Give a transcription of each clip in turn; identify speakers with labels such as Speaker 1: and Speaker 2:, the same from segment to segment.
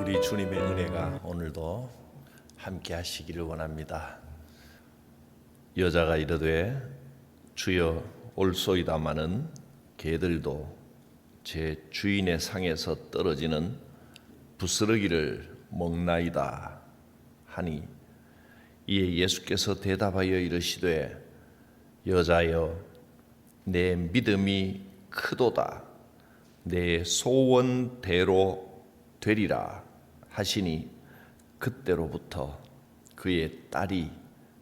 Speaker 1: 우리 주님의 은혜가 오늘도 함께 하시기를 원합니다. 여자가 이르되 주여 올소이다마는 개들도 제 주인의 상에서 떨어지는 부스러기를 먹나이다 하니, 이에 예수께서 대답하여 이르시되 여자여 내 믿음이 크도다, 내 소원대로 되리라 하시니 그때로부터 그의 딸이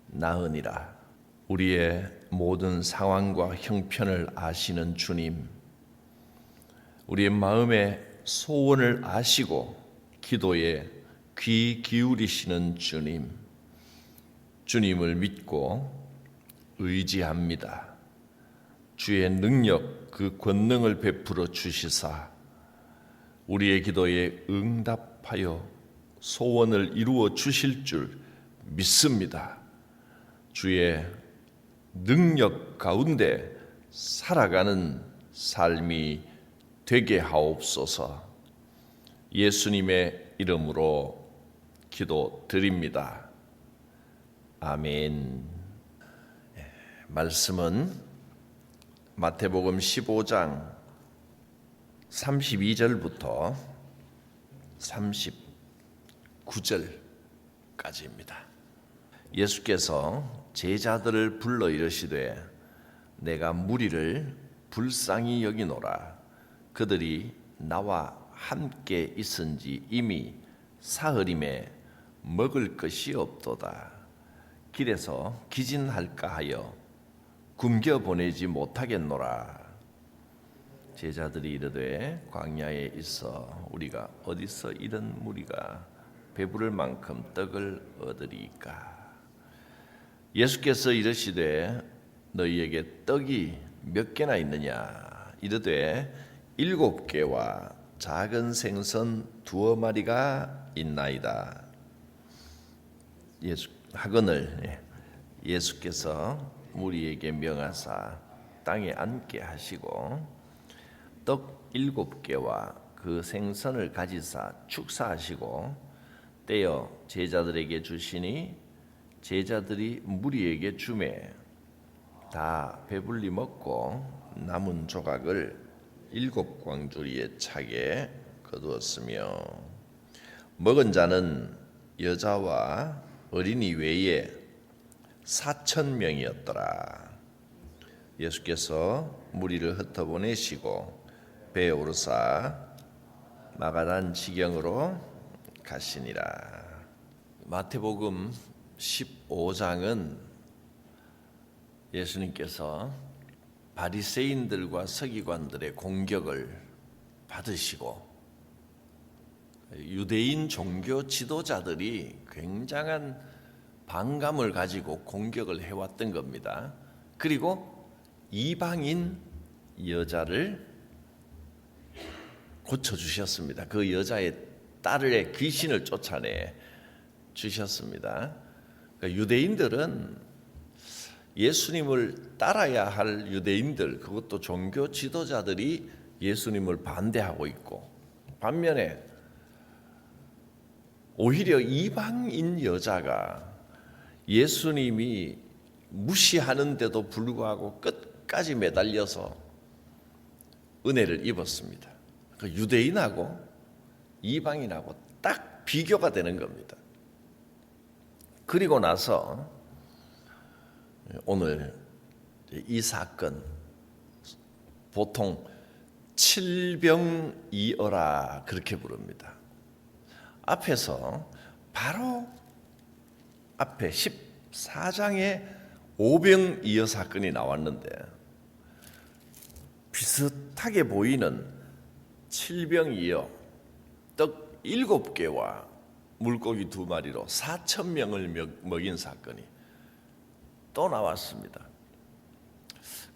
Speaker 1: 나으니라. 우리의 모든 상황과 형편을 아시는 주님, 우리의 마음의 소원을 아시고 기도에 귀 기울이시는 주님, 주님을 믿고 의지합니다. 주의 능력, 그 권능을 베풀어 주시사 우리의 기도에 응답하여 소원을 이루어 주실 줄 믿습니다. 주의 능력 가운데 살아가는 삶이 되게 하옵소서. 예수님의 이름으로 기도드립니다. 아멘. 말씀은 마태복음 15장 32절부터 39절까지입니다. 예수께서 제자들을 불러 이르시되 내가 무리를 불쌍히 여기노라. 그들이 나와 함께 있은지 이미 사흘임에 먹을 것이 없도다. 길에서 기진할까 하여 굶겨 보내지 못하겠노라. 제자들이 이르되 광야에 있어 우리가 어디서 이런 무리가 배부를 만큼 떡을 얻으리까. 예수께서 이르시되 너희에게 떡이 몇 개나 있느냐. 이르되 7개와 작은 생선 2마리가 있나이다. 예수께서 무리에게 명하사 땅에 앉게 하시고 떡 7개와 그 생선을 가지사 축사하시고 떼어 제자들에게 주시니 제자들이 무리에게 주매 다 배불리 먹고 남은 조각을 7광주리에 차게 거두었으며 먹은 자는 여자와 어린이 외에 4,000명이었더라. 예수께서 무리를 흩어보내시고 배에 오르사 마가단 지경으로 가시니라. 마태복음 15장은 예수님께서 바리새인들과 서기관들의 공격을 받으시고 유대인 종교 지도자들이 굉장한 반감을 가지고 공격을 해왔던 겁니다. 그리고 이방인 여자를 고쳐주셨습니다. 그 여자의 딸의 귀신을 쫓아내 주셨습니다. 그러니까 유대인들은 예수님을 따라야 할 유대인들, 그것도 종교 지도자들이 예수님을 반대하고 있고, 반면에 오히려 이방인 여자가 예수님이 무시하는데도 불구하고 끝까지 매달려서 은혜를 입었습니다. 그 유대인하고 이방인하고 딱 비교가 되는 겁니다. 그리고 나서 오늘 이 사건, 보통 칠병이어라 그렇게 부릅니다. 앞에서 바로 앞에 14장에 오병이어 사건이 나왔는데 비슷하게 보이는 칠병이어 떡 7개와 물고기 2마리로 4,000명을 먹인 사건이 또 나왔습니다.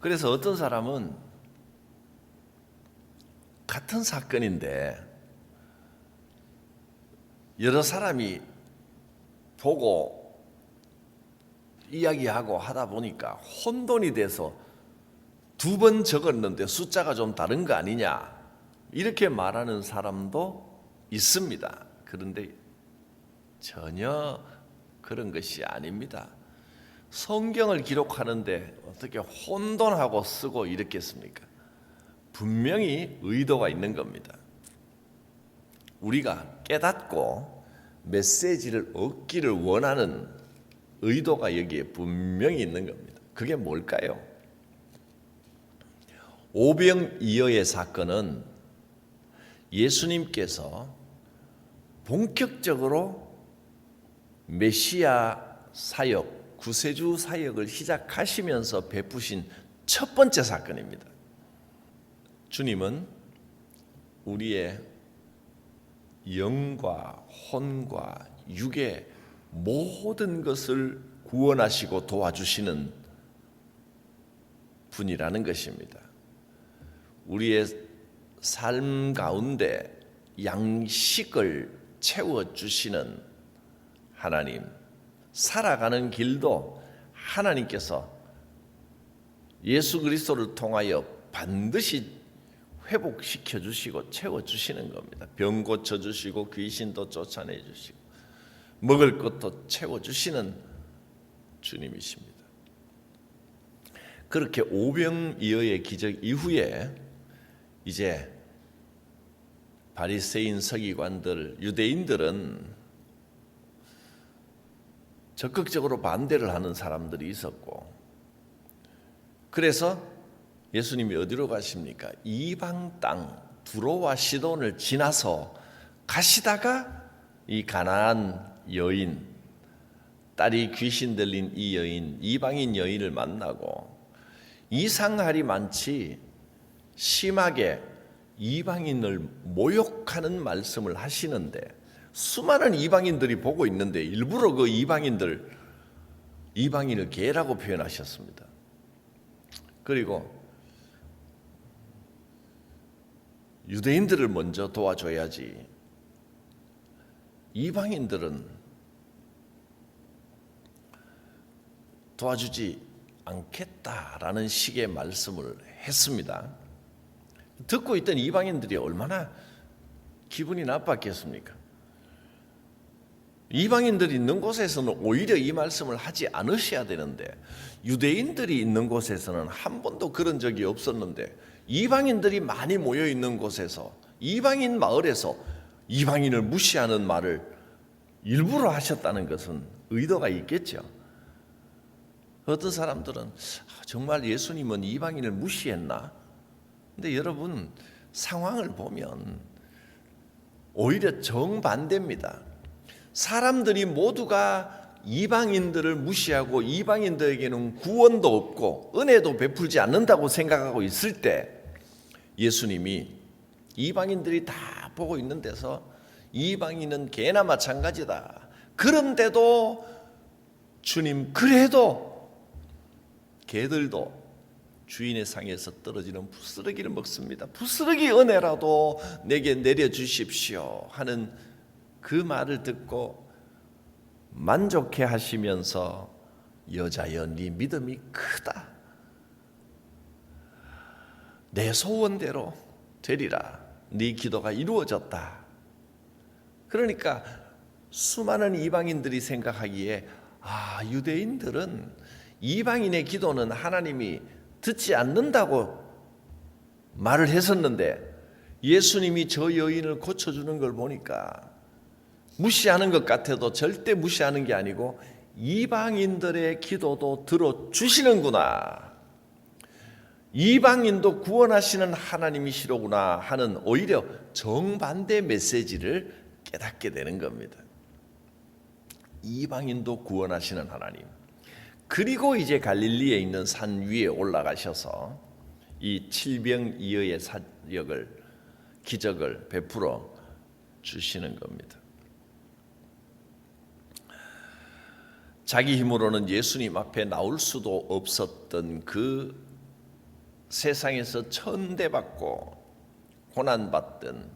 Speaker 1: 그래서 어떤 사람은 같은 사건인데 여러 사람이 보고 이야기하고 하다 보니까 혼돈이 돼서 2번 적었는데 숫자가 좀 다른 거 아니냐, 이렇게 말하는 사람도 있습니다. 그런데 전혀 그런 것이 아닙니다. 성경을 기록하는데 어떻게 혼돈하고 쓰고 이랬겠습니까? 분명히 의도가 있는 겁니다. 우리가 깨닫고 메시지를 얻기를 원하는 의도가 여기에 분명히 있는 겁니다. 그게 뭘까요? 오병이어의 사건은 예수님께서 본격적으로 메시아 사역, 구세주 사역을 시작하시면서 베푸신 첫 번째 사건입니다. 주님은 우리의 영과 혼과 육의 모든 것을 구원하시고 도와주시는 분이라는 것입니다. 우리의 삶 가운데 양식을 채워주시는 하나님, 살아가는 길도 하나님께서 예수 그리스도를 통하여 반드시 회복시켜 주시고 채워주시는 겁니다. 병 고쳐주시고 귀신도 쫓아내 주시고 먹을 것도 채워주시는 주님이십니다. 그렇게 오병이어의 기적 이후에 이제 바리새인 서기관들, 유대인들은 적극적으로 반대를 하는 사람들이 있었고, 그래서 예수님이 어디로 가십니까? 이방 땅 두로와 시돈을 지나서 가시다가 이 가나안 여인, 딸이 귀신 들린 이 여인, 이방인 여인을 만나고 이상할이 많지 심하게 이방인을 모욕하는 말씀을 하시는데, 수많은 이방인들이 보고 있는데 일부러 그 이방인을 개라고 표현하셨습니다. 그리고 유대인들을 먼저 도와줘야지 이방인들은 도와주지 않겠다라는 식의 말씀을 했습니다. 듣고 있던 이방인들이 얼마나 기분이 나빴겠습니까? 이방인들이 있는 곳에서는 오히려 이 말씀을 하지 않으셔야 되는데, 유대인들이 있는 곳에서는 한 번도 그런 적이 없었는데, 이방인들이 많이 모여 있는 곳에서, 이방인 마을에서 이방인을 무시하는 말을 일부러 하셨다는 것은 의도가 있겠죠. 어떤 사람들은 정말 예수님은 이방인을 무시했나? 근데 여러분, 상황을 보면 오히려 정반대입니다. 사람들이 모두가 이방인들을 무시하고 이방인들에게는 구원도 없고 은혜도 베풀지 않는다고 생각하고 있을 때, 예수님이 이방인들이 다 보고 있는 데서 이방인은 개나 마찬가지다, 그런데도 주님, 그래도 개들도 주인의 상에서 떨어지는 부스러기를 먹습니다. 부스러기 은혜라도 내게 내려주십시오 하는 그 말을 듣고 만족해 하시면서, 여자여 네 믿음이 크다, 내 소원대로 되리라, 네 기도가 이루어졌다. 그러니까 수많은 이방인들이 생각하기에 유대인들은 이방인의 기도는 하나님이 듣지 않는다고 말을 했었는데, 예수님이 저 여인을 고쳐주는 걸 보니까 무시하는 것 같아도 절대 무시하는 게 아니고 이방인들의 기도도 들어주시는구나, 이방인도 구원하시는 하나님이시로구나 하는 오히려 정반대 메시지를 깨닫게 되는 겁니다. 이방인도 구원하시는 하나님. 그리고 이제 갈릴리에 있는 산 위에 올라가셔서 이 칠병이어의 사역을, 기적을 베풀어 주시는 겁니다. 자기 힘으로는 예수님 앞에 나올 수도 없었던 그 세상에서 천대받고 고난받던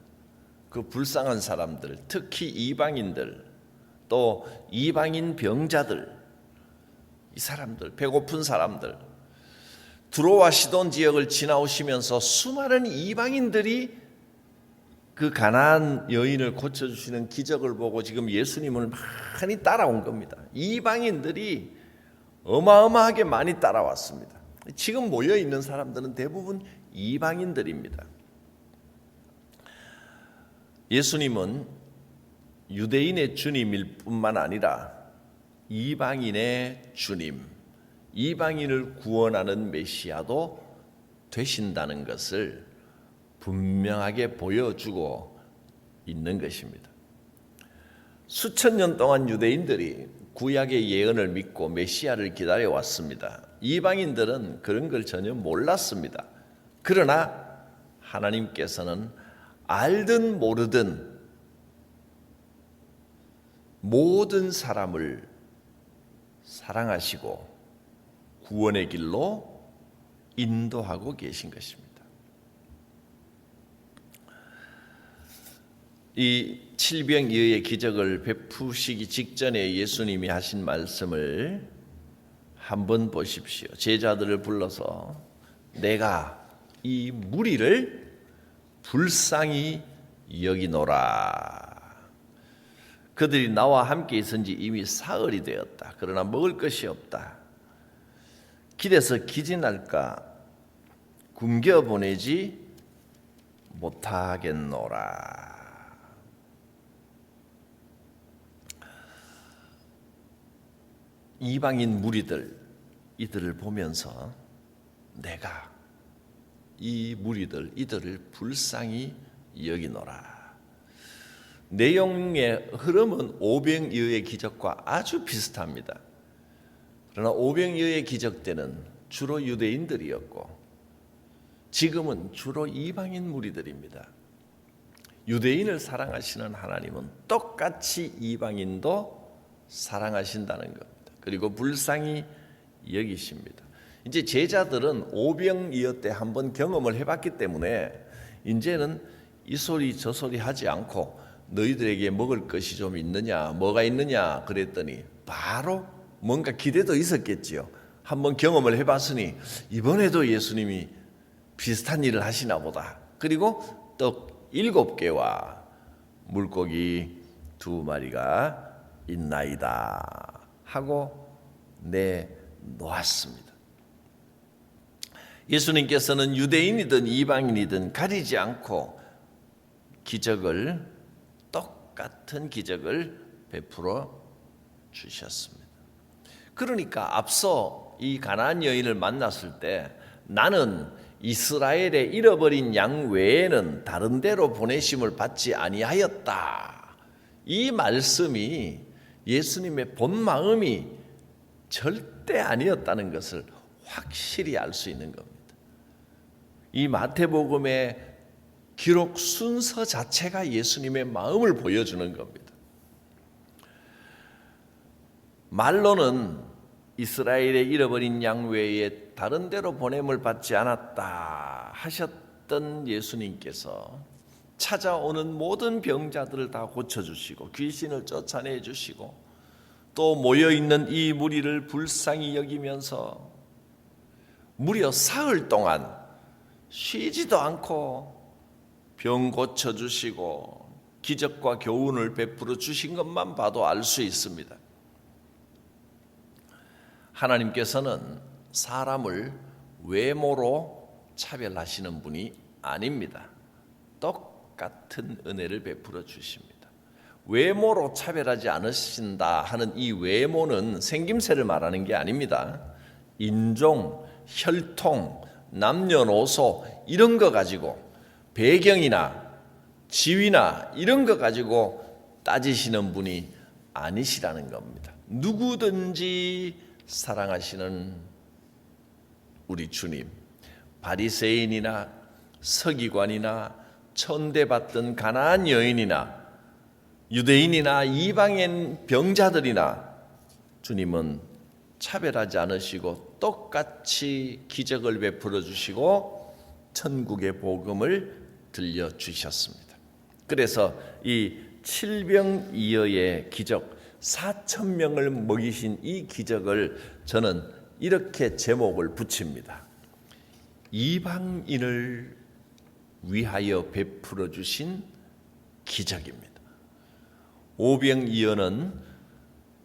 Speaker 1: 그 불쌍한 사람들, 특히 이방인들, 또 이방인 병자들, 이 사람들, 배고픈 사람들, 두로와 시돈 지역을 지나오시면서 수많은 이방인들이 그 가나안 여인을 고쳐주시는 기적을 보고 지금 예수님을 많이 따라온 겁니다. 이방인들이 어마어마하게 많이 따라왔습니다. 지금 모여있는 사람들은 대부분 이방인들입니다. 예수님은 유대인의 주님일 뿐만 아니라 이방인의 주님, 이방인을 구원하는 메시아도 되신다는 것을 분명하게 보여주고 있는 것입니다. 수천 년 동안 유대인들이 구약의 예언을 믿고 메시아를 기다려왔습니다. 이방인들은 그런 걸 전혀 몰랐습니다. 그러나 하나님께서는 알든 모르든 모든 사람을 사랑하시고 구원의 길로 인도하고 계신 것입니다. 이 칠병이어의 기적을 베푸시기 직전에 예수님이 하신 말씀을 한번 보십시오. 제자들을 불러서 내가 이 무리를 불쌍히 여기노라. 그들이 나와 함께 있은 지 이미 사흘이 되었다. 그러나 먹을 것이 없다. 길에서 기진할까 굶겨보내지 못하겠노라. 이방인 무리들 이들을 보면서 내가 이 무리들 이들을 불쌍히 여기노라. 내용의 흐름은 오병이어의 기적과 아주 비슷합니다. 그러나 오병이어의 기적 때는 주로 유대인들이었고 지금은 주로 이방인 무리들입니다. 유대인을 사랑하시는 하나님은 똑같이 이방인도 사랑하신다는 겁니다. 그리고 불쌍히 여기십니다. 이제 제자들은 오병이어 때 한번 경험을 해봤기 때문에 이제는 이 소리 저 소리 하지 않고 너희들에게 먹을 것이 좀 있느냐, 뭐가 있느냐 그랬더니 바로 뭔가 기대도 있었겠지요. 한번 경험을 해봤으니 이번에도 예수님이 비슷한 일을 하시나 보다. 그리고 떡 7개와 물고기 2마리가 있나이다 하고 내놓았습니다. 예수님께서는 유대인이든 이방인이든 가리지 않고 똑같은 기적을 베풀어 주셨습니다. 그러니까 앞서 이 가나안 여인을 만났을 때 나는 이스라엘의 잃어버린 양 외에는 다른 데로 보내심을 받지 아니하였다. 이 말씀이 예수님의 본 마음이 절대 아니었다는 것을 확실히 알 수 있는 겁니다. 이 마태복음의 기록 순서 자체가 예수님의 마음을 보여주는 겁니다. 말로는 이스라엘의 잃어버린 양 외에 다른 데로 보냄을 받지 않았다 하셨던 예수님께서 찾아오는 모든 병자들을 다 고쳐주시고 귀신을 쫓아내 주시고 또 모여있는 이 무리를 불쌍히 여기면서 무려 사흘 동안 쉬지도 않고 병 고쳐주시고 기적과 교훈을 베풀어 주신 것만 봐도 알 수 있습니다. 하나님께서는 사람을 외모로 차별하시는 분이 아닙니다. 똑같은 은혜를 베풀어 주십니다. 외모로 차별하지 않으신다 하는 이 외모는 생김새를 말하는 게 아닙니다. 인종, 혈통, 남녀노소 이런 거 가지고 배경이나 지위나 이런 거 가지고 따지시는 분이 아니시라는 겁니다. 누구든지 사랑하시는 우리 주님, 바리새인이나 서기관이나 천대받던 가나안 여인이나 유대인이나 이방인 병자들이나 주님은 차별하지 않으시고 똑같이 기적을 베풀어 주시고 천국의 복음을 들려주셨습니다. 그래서 이 칠병이어의 기적 4,000명을 먹이신 이 기적을 저는 이렇게 제목을 붙입니다. 이방인을 위하여 베풀어 주신 기적입니다. 오병이어는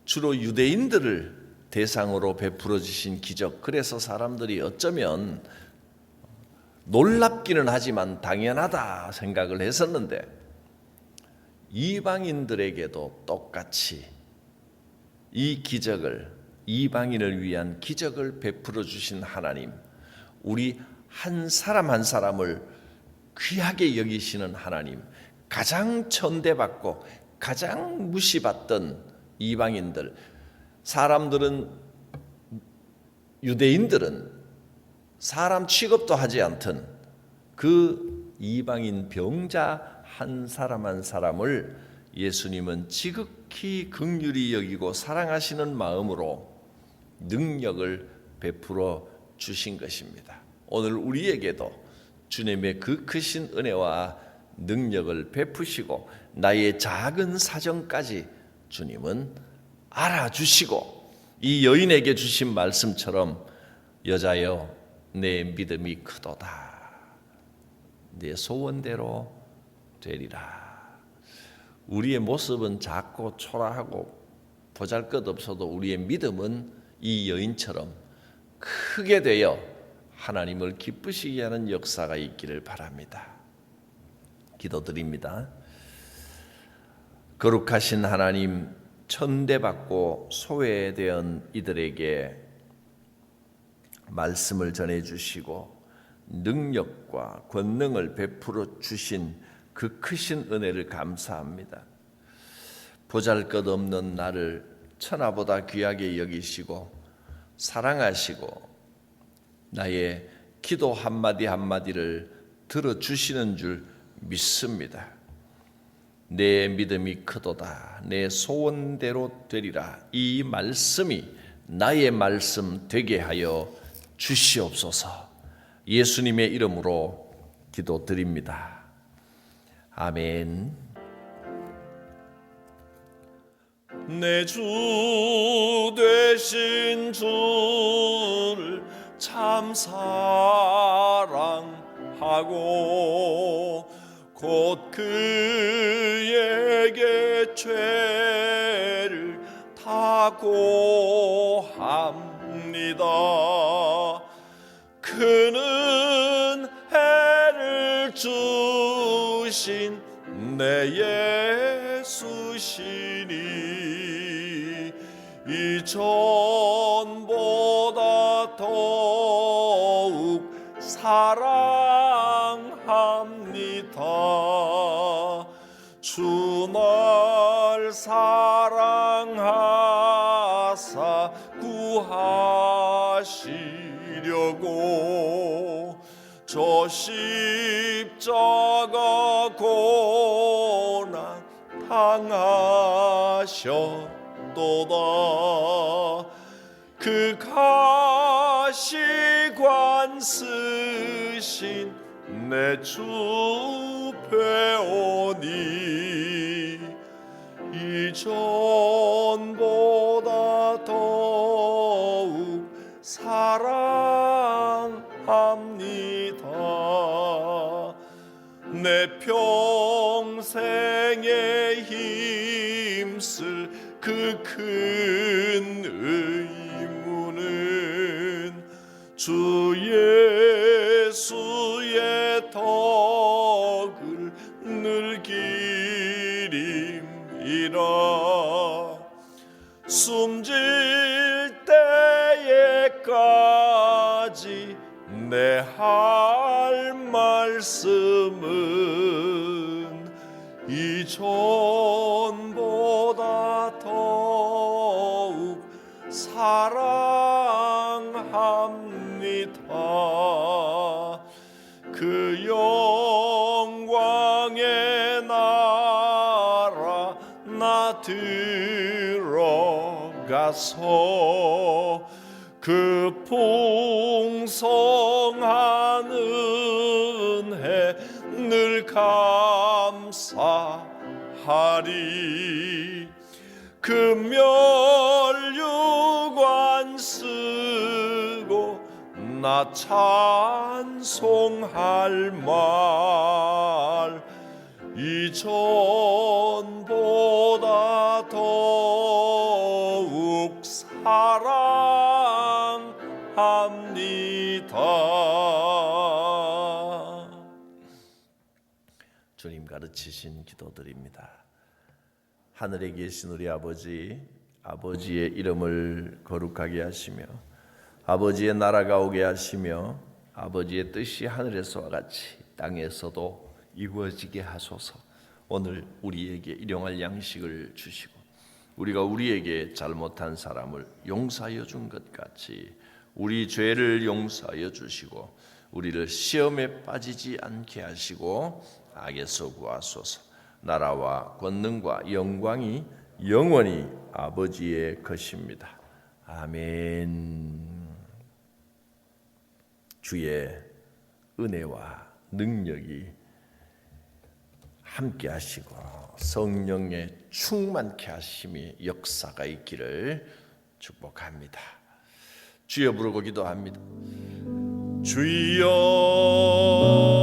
Speaker 1: 주로 유대인들을 대상으로 베풀어 주신 기적, 그래서 사람들이 어쩌면 놀랍기는 하지만 당연하다 생각을 했었는데, 이방인들에게도 똑같이 이 기적을, 이방인을 위한 기적을 베풀어 주신 하나님, 우리 한 사람 한 사람을 귀하게 여기시는 하나님, 가장 천대받고 가장 무시받던 이방인들, 사람들은, 유대인들은 사람 취급도 하지 않던 그 이방인 병자 한 사람 한 사람을 예수님은 지극히 긍휼히 여기고 사랑하시는 마음으로 능력을 베풀어 주신 것입니다. 오늘 우리에게도 주님의 그 크신 은혜와 능력을 베푸시고 나의 작은 사정까지 주님은 알아주시고, 이 여인에게 주신 말씀처럼 여자여 내 믿음이 크도다, 내 소원대로 되리라. 우리의 모습은 작고 초라하고 보잘것없어도 우리의 믿음은 이 여인처럼 크게 되어 하나님을 기쁘시게 하는 역사가 있기를 바랍니다. 기도드립니다. 거룩하신 하나님, 천대받고 소외된 이들에게 말씀을 전해주시고 능력과 권능을 베풀어 주신 그 크신 은혜를 감사합니다. 보잘것없는 나를 천하보다 귀하게 여기시고 사랑하시고 나의 기도 한마디 한마디를 들어주시는 줄 믿습니다. 내 믿음이 크도다, 내 소원대로 되리라. 이 말씀이 나의 말씀 되게 하여 주시옵소서. 예수님의 이름으로 기도드립니다. 아멘. 내 주 되신 주를 참 사랑하고 곧 그에게 죄를 다고합니다. 그는 해를 주신 내 예수시니 이전보다 더욱 사랑합니다. 주 날 사랑하사 구하시려고 저 십자가 고난 당하셨도다. 그 가시관 쓰신 내 주 배우니 이전보다 더욱 사랑합니다. 내 평생에 힘쓸 그 큰 의무는 주 예수의 덕을 늘 기림이라. 숨질 때에까지 내 할 말씀은 이전보다 더욱 사랑합니다. 그 영광의 나라 나 들어가서 그 풍성한 은혜 늘 감사하리. 그 면류관 쓰고 나 찬송할 말 이전보다 더욱 사랑합니다. 주님 가르치신 기도드립니다. 하늘에 계신 우리 아버지, 아버지의 이름을 거룩하게 하시며 아버지의 나라가 오게 하시며 아버지의 뜻이 하늘에서와 같이 땅에서도 이루어지게 하소서. 오늘 우리에게 일용할 양식을 주시고 우리가 우리에게 잘못한 사람을 용서하여 준 것 같이 우리 죄를 용서하여 주시고 우리를 시험에 빠지지 않게 하시고 악에서 구하소서. 나라와 권능과 영광이 영원히 아버지의 것입니다. 아멘. 주의 은혜와 능력이 함께 하시고 성령의 충만케 하심이 역사가 있기를 축복합니다. 주여 부르고 기도합니다. 주여